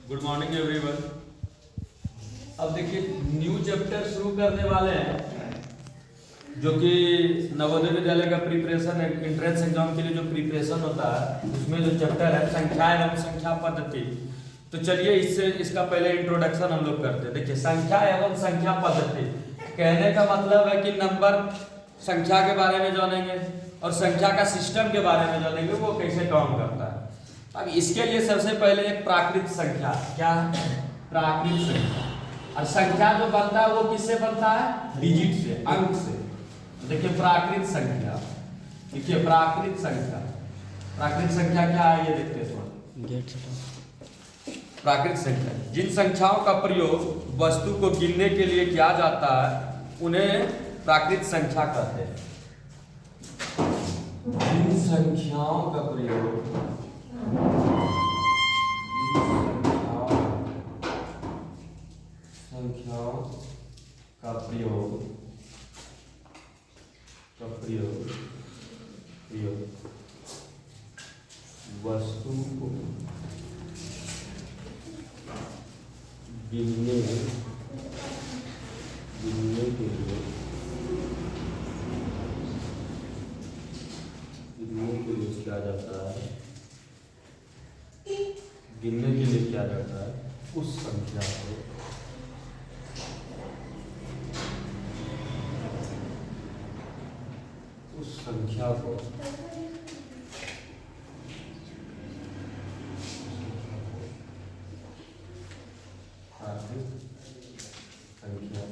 Good morning everyone. अब देखिए new chapter शुरू करने वाले हैं जो कि नवोदय विद्यालय का प्रिपरेशन है, एंट्रेंस एग्जाम के लिए जो प्रिपरेशन होता है उसमें जो चैप्टर है संख्या एवं संख्या पद्धति। तो चलिए इसका पहले इंट्रोडक्शन हम लोग करते हैं। देखिए संख्या एवं संख्या पद्धति कहने का मतलब है कि नंबर संख्या के बारे में जानेंगे और संख्या का सिस्टम के बारे में जानेंगे, वो कैसे काम करता है। अब इसके लिए सबसे पहले एक प्राकृत संख्या, क्या है प्राकृत संख्या, और संख्या जो बनता है वो किससे बनता है, डिजिट से, अंक से। देखिए प्राकृत संख्या, देखिए प्राकृत संख्या, प्राकृत संख्या क्या है ये देखते हैं थोड़ा। प्राकृत संख्या जिन संख्याओं का प्रयोग वस्तु को गिनने के लिए किया जाता है उन्हें प्राकृत संख्या कहते हैं। जिन संख्याओं का प्रयोग संख्याओं का प्रयोग वस्तु को गिनने के लिए किया जाता है, गिनने के लिए किया जाता है उस संख्या को प्राकृत संख्या।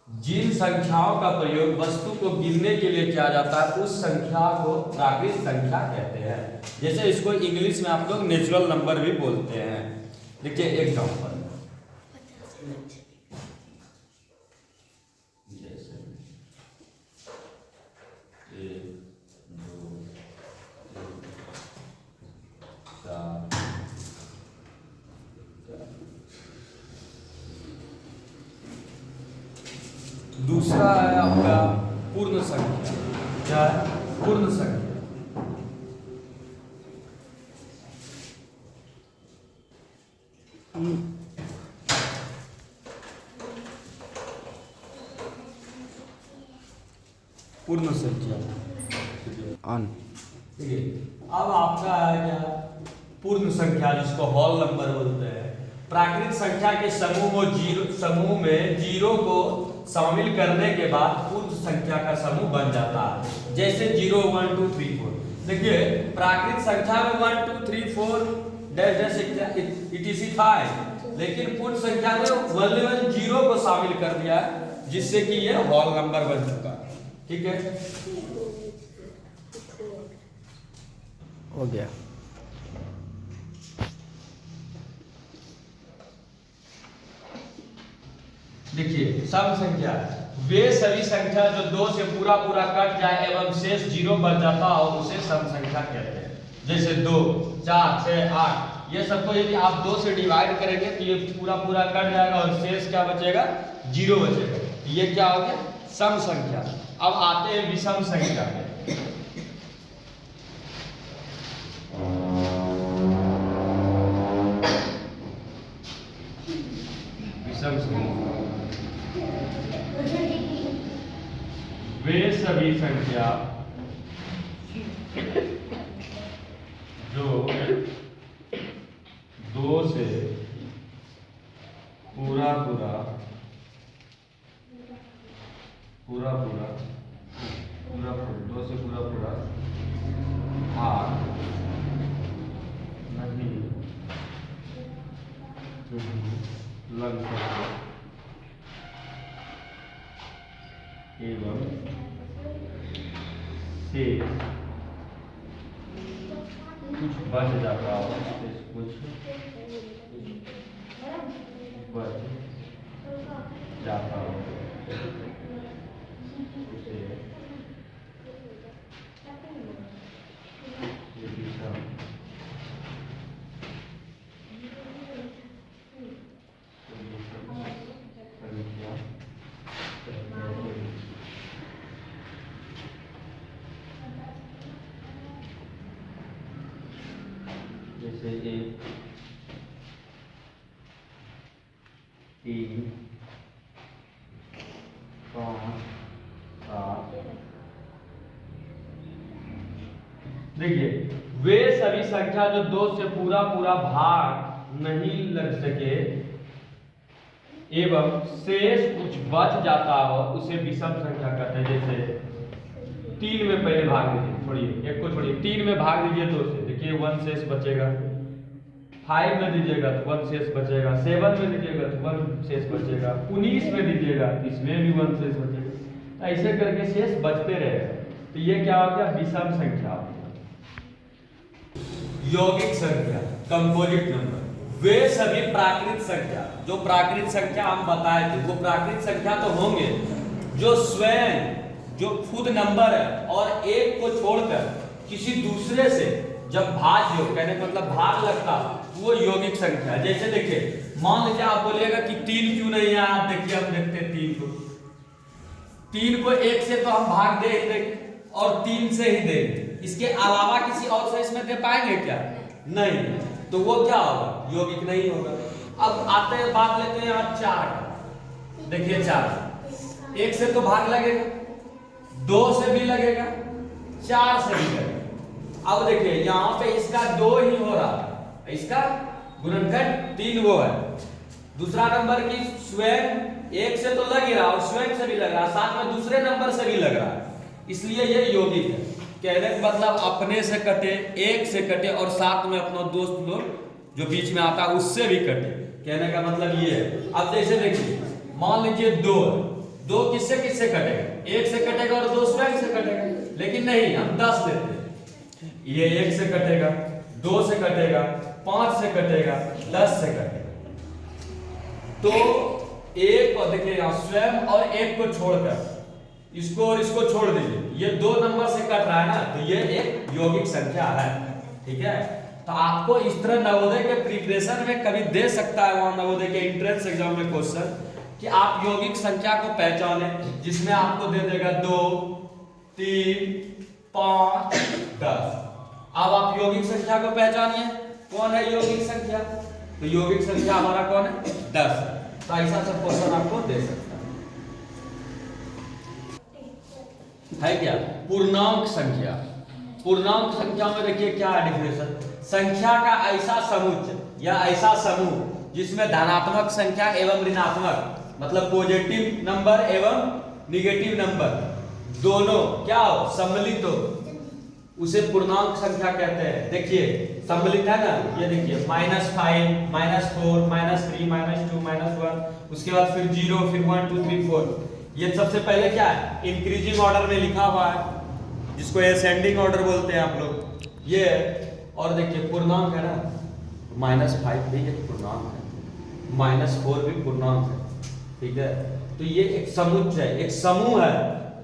जिन संख्याओं का प्रयोग वस्तु को गिनने के लिए किया जाता है उस संख्या को प्राकृत संख्या कहते हैं। जैसे इसको इंग्लिश में आप लोग नेचुरल नंबर भी बोलते हैं। देखिए एग्जांपल, जैसे 1 2 3 4। दूसरा है आपका पूर्ण संख्या। क्या है पूर्ण संख्या? पूर्ण संख्या ऑन। देखिए अब आपका है क्या पूर्ण संख्या, जिसको होल नंबर बोलते हैं। प्राकृत संख्या के समूह में जीरो को शामिल करने के बाद पूर्ण संख्या का समूह बन जाता है। जैसे 0 1 2 3 4। देखिए प्राकृत संख्या में 1 2 3 4 डैश डैश etc था, लेकिन पूर्ण संख्या में वैल्यू 0 को शामिल कर दिया जिससे कि ये होल नंबर बन चुका है। ठीक है, हो गया। देखिए सम संख्या वे सभी संख्या जो 2 से पूरा कट जाए एवं शेष 0 बच जाता हो उसे सम संख्या कहते हैं। जैसे 2 4 6 8 ये सबको यदि आप 2 से डिवाइड करेंगे तो ये पूरा कट जाएगा और शेष क्या बचेगा, 0 बचेगा। ये क्या हो गया सम संख्या। अब आते हैं विषम संख्या में। विषम संख्या वे सभी संख्या जो 2 से पूरा भाग नहीं लग सके एवं से कुछ बच जाता हो, कुछ बच जाता हो उसे विषम संख्या जैसे 1 3 5 7। देखिए वे सभी संख्या जो 2 से पूरा भाग नहीं लग सके एवं शेष कुछ बच जाता हो उसे विषम संख्या कहते हैं। जैसे 3 में पहले भाग दीजिए, छोड़िए 1 को छोड़िए, 3 में भाग दीजिए 2 से, देखिए 1 शेष बचेगा। 5 में दीजिएगा तो 1 शेष बचेगा। 7 में दीजिएगा तो 1 शेष बचेगा। 19 में दीजिएगा तो इसमें भी 1 शेष बचेगा। तो ऐसे करके शेष बचते रहेगा। तो ये क्या हो गया? विषम संख्या हो गया। यौगिक संख्या, कंपोजिट नंबर, वे सभी प्राकृत संख्या, जो प्राकृत संख्या हम बताए थे वो प्राकृत संख्या तो होंगे जो स्वयं जो खुद नंबर है और एक को छोड़कर किसी दूसरे से जब भाज्य हो, कहने का मतलब भाग लगता, वो यौगिक संख्या है। जैसे देखिए मान लीजिए आप बोलिएगा कि 3 क्यों नहीं है, आप देखिए हम देखते हैं 3 को 1 से तो हम भाग दे ही देंगे और 3 से ही देंगे, इसके अलावा किसी और से इसमें दे पाएंगे क्या? नहीं, तो वो क्या होगा? यौगिक नहीं होगा। अब आते हैं बात लेते हैं आप 4 का। देखिए 4 1 से तो भाग लगेगा, 2 से भी लगेगा, 4 से भी लगेगा। अब देखिए यहाँ पे इसका 2 ही हो रहा है, इसका गुणनखंड 3 वो है। दूसरा नंबर की स्वयं 1 से तो लग ही रहा और स्वयं से भी लग रहा, साथ में दूसरे नंबर से भी लग रहा है, इसलिए ये यौगिक है। कहने का मतलब अपने से कटे, 1 से कटे और साथ में अपना दोस्त लोग जो बीच में आता है उससे भी कटे, कहने का मतलब ये है। अब जैसे देखिए मान लीजिए 2 किससे किससे कटेगा? 1 से कटेगा और 2 स्वयं से कटेगा, लेकिन नहीं हम 10 लेते हैं। ये 1 से कटेगा, 2 से कटेगा, 5 से कटेगा, 10 से कटेगा। तो एक और देखिए स्वयं और 1 को छोड़कर इसको और इसको छोड़ दीजिए, ये 2 नंबर से कट रहा है ना, तो ये एक यौगिक संख्या है। ठीक है, तो आपको इस तरह नवोदय के प्रिपरेशन में कभी दे सकता है, वहां नवोदय के एंट्रेंस एग्जाम में क्वेश्चन कि आप यौगिक संख्या को पहचाने, जिसमें आपको दे देगा 2 3 5 10। अब आप यौगिक संख्या को पहचानिए, कौन है यौगिक संख्या? तो यौगिक संख्या हमारा कौन है? 10। तो ऐसा सब क्वेश्चन आपको दे सकता है क्या? पूर्णांक संख्या, पूर्णांक संख्या में देखिए क्या है डिफिनेशन? संख्या का ऐसा समुच्चय या ऐसा समूह जिसमें धनात्मक संख्या एवं ऋणात्मक, मतलब पॉजिटिव नंबर एवं निगेटिव नंबर दोनों क्या हो? सम्मिलित हो, उसे पूर्णांक संख्या कहते हैं। देखिए सम्मिलित है ना, ये देखिए -5 -4 -3 -2 -1, उसके बाद फिर 0, फिर 1 2 3 4। ये सबसे पहले क्या है? इंक्रीजिंग ऑर्डर में लिखा हुआ है, जिसको असेंडिंग ऑर्डर बोलते हैं आप लोग, ये। और देखिए पूर्णांक है ना, -5 भी एक पूर्णांक है, -4 भी पूर्णांक है। ठीक है, तो ये एक समुच्चय, एक समूह है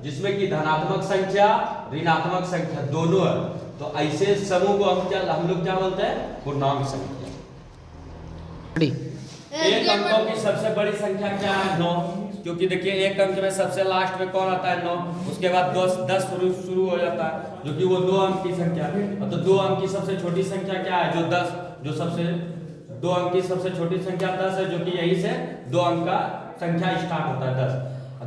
जिसमें कि धनात्मक संख्या ऋणात्मक संख्या दोनों है। तो ऐसे समूह को हम लोग क्या बोलते हैं? पूर्णांक संख्या। एक अंकों की सबसे बड़ी संख्या क्या है? 9, क्योंकि देखिए एक अंक में सबसे लास्ट में कौन आता है? 9। उसके बाद 10 शुरू हो जाता है, जो कि वो 2 अंक की संख्या है। तो 2 अंक की सबसे छोटी संख्या क्या है? जो 10, जो सबसे 2 अंक की सबसे छोटी संख्या 10 है, जो कि यही से 2 अंक का संख्या स्टार्ट होता है 10।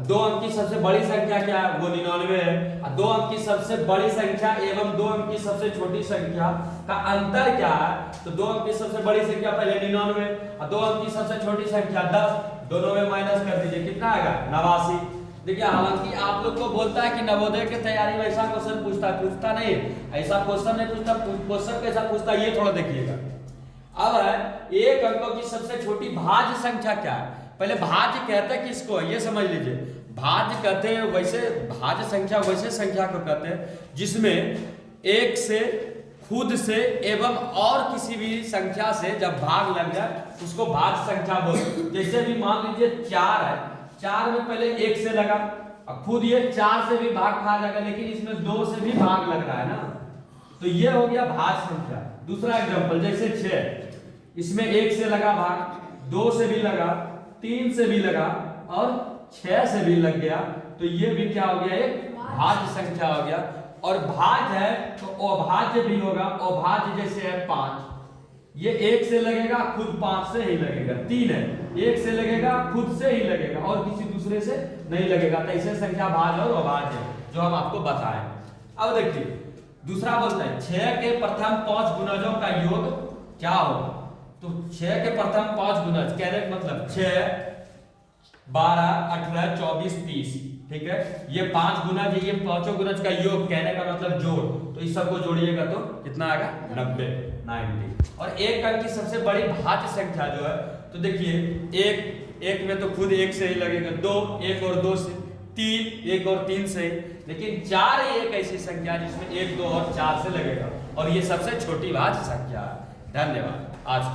2 अंक की सबसे बड़ी संख्या क्या है? वो 99 है। 2 अंक की सबसे बड़ी संख्या एवं 2 अंक की सबसे छोटी संख्या का अंतर क्या है? तो 2 अंक की सबसे बड़ी संख्या पहले 99 और 2 अंक की सबसे छोटी संख्या 10, दोनों में माइनस कर दीजिए, कितना आएगा? 89। देखिए हालांकि आप लोग को बोलता है कि नवोदय की तैयारी में ऐसा क्वेश्चन पूछता नहीं, ऐसा क्वेश्चन नहीं पूछता। क्वेश्चन कैसा पूछता है ये थोड़ा देखिएगा। अब है एक अंकों की सबसे छोटी भाज्य संख्या क्या है? पहले भाज्य कहते हैं किसको, ये समझ लीजिए। भाज्य कहते हैं वैसे, भाज्य संख्या वैसे संख्या को कहते हैं जिसमें एक से, खुद से एवं और किसी भी संख्या से जब भाग लग जाए उसको भाज्य संख्या बोलते। जैसे भी मान लीजिए 4 है, 4 में पहले 1 से लगा और खुद ये 4 से भी भाग खा जाएगा, लेकिन इसमें 2 से भी भाग लग रहा है ना, तो ये हो गया भाज्य संख्या। दूसरा एग्जांपल जैसे 6, इसमें 1 से लगा भाग, 2 से भी लगा, 3 से भी लगा और 6 से भी लग गया, तो ये भी क्या हो गया? एक भाज्य संख्या हो गया। और भाज्य है तो अभाज्य भी होगा। अभाज्य जैसे है 5, ये 1 से लगेगा, खुद 5 से ही लगेगा। 3 है, 1 से लगेगा, खुद से ही लगेगा और किसी दूसरे से नहीं लगेगा। तो ऐसे संख्या भाज्य और अभाज्य है जो हम आपको बताएं। अब देखिए दूसरा बोलता है 6 के प्रथम 5 गुणजों का योग क्या होगा। तो 6 के प्रथम 5 गुणज कहने का मतलब 6, 12, 18, 24, 30, ठीक है। ये 5 गुणज, ये पांचों गुणज का योग कहने का मतलब जोड़। तो इस सबको जोड़िएगा तो कितना आएगा 90, 90। और एक अंक की सबसे बड़ी भाज्य संख्या जो है, तो देखिए एक में तो खुद 1 से ही लगेगा, 2 1 और 2 से, 3 1 और 3 से, लेकिन 4 एक ऐसी संख्या जिसमें 1 2 और 4 से लगेगा और ये सबसे छोटी भाज्य संख्या है। धन्यवाद। आज